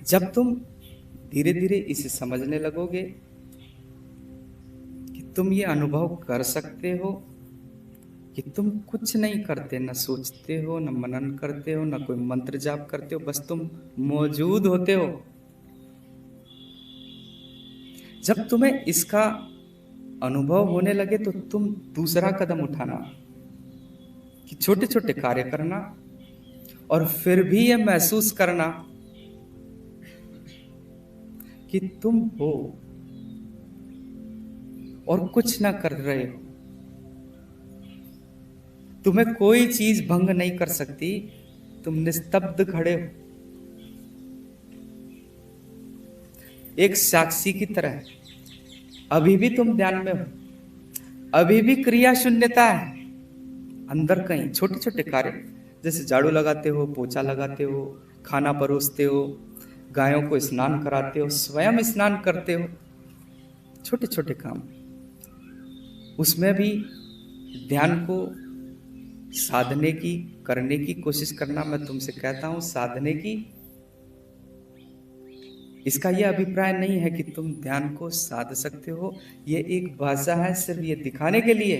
जब तुम धीरे धीरे इसे समझने लगोगे कि तुम ये अनुभव कर सकते हो कि तुम कुछ नहीं करते, न सोचते हो, न मनन करते हो, न कोई मंत्र जाप करते हो, बस तुम मौजूद होते हो। जब तुम्हें इसका अनुभव होने लगे तो तुम दूसरा कदम उठाना कि छोटे छोटे कार्य करना और फिर भी ये महसूस करना कि तुम हो और कुछ ना कर रहे हो। तुम्हें कोई चीज भंग नहीं कर सकती, तुम निस्तब्ध खड़े हो एक साक्षी की तरह। अभी भी तुम ध्यान में हो, अभी भी क्रिया शून्यता है अंदर कहीं। छोटे छोटे कार्य जैसे झाड़ू लगाते हो, पोछा लगाते हो, खाना परोसते हो, गायों को स्नान कराते हो, स्वयं स्नान करते हो, छोटे छोटे काम, उसमें भी ध्यान को साधने की, करने की कोशिश करना। मैं तुमसे कहता हूं साधने की। इसका यह अभिप्राय नहीं है कि तुम ध्यान को साध सकते हो, ये एक भाषा है सिर्फ ये दिखाने के लिए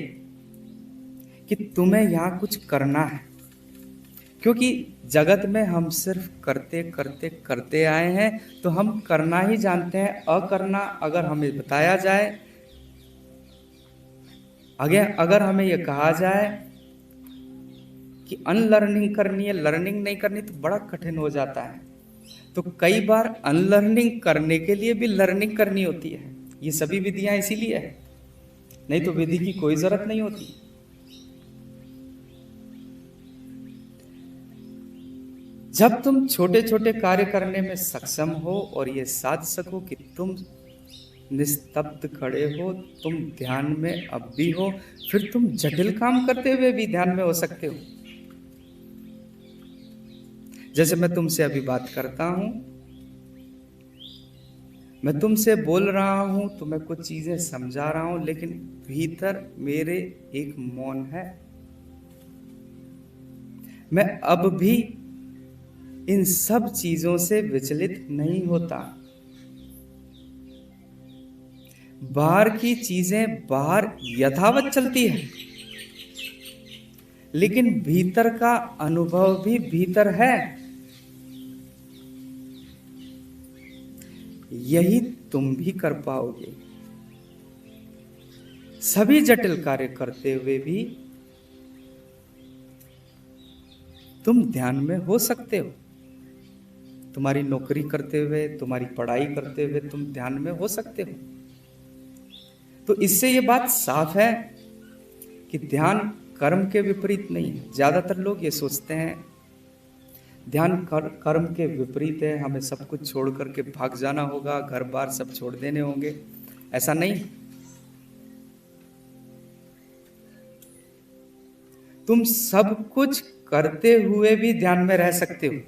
कि तुम्हें यहां कुछ करना है। क्योंकि जगत में हम सिर्फ करते करते करते आए हैं, तो हम करना ही जानते हैं। अकरना अगर हमें बताया जाए, अगर हमें यह कहा जाए कि अनलर्निंग करनी है, लर्निंग नहीं करनी, तो बड़ा कठिन हो जाता है। तो कई बार अनलर्निंग करने के लिए भी लर्निंग करनी होती है। ये सभी विधियां इसीलिए है, नहीं तो विधि की कोई जरूरत नहीं होती। जब तुम छोटे छोटे कार्य करने में सक्षम हो और ये साध सको कि तुम निस्तब्ध खड़े हो, तुम ध्यान में अब भी हो, फिर तुम जटिल काम करते हुए भी ध्यान में हो सकते हो। जैसे मैं तुमसे अभी बात करता हूं, मैं तुमसे बोल रहा हूं, तुम्हें कुछ चीजें समझा रहा हूं, लेकिन भीतर मेरे एक मौन है। मैं अब भी इन सब चीजों से विचलित नहीं होता। बाहर की चीजें बाहर यथावत चलती है, लेकिन भीतर का अनुभव भी भीतर है। यही तुम भी कर पाओगे। सभी जटिल कार्य करते हुए भी तुम ध्यान में हो सकते हो। तुम्हारी नौकरी करते हुए, तुम्हारी पढ़ाई करते हुए तुम ध्यान में हो सकते हो। तो इससे ये बात साफ है कि ध्यान कर्म के विपरीत नहीं है। ज्यादातर लोग ये सोचते हैं ध्यान कर्म के विपरीत है, हमें सब कुछ छोड़ करके भाग जाना होगा, घर बार सब छोड़ देने होंगे। ऐसा नहीं। तुम सब कुछ करते हुए भी ध्यान में रह सकते हो।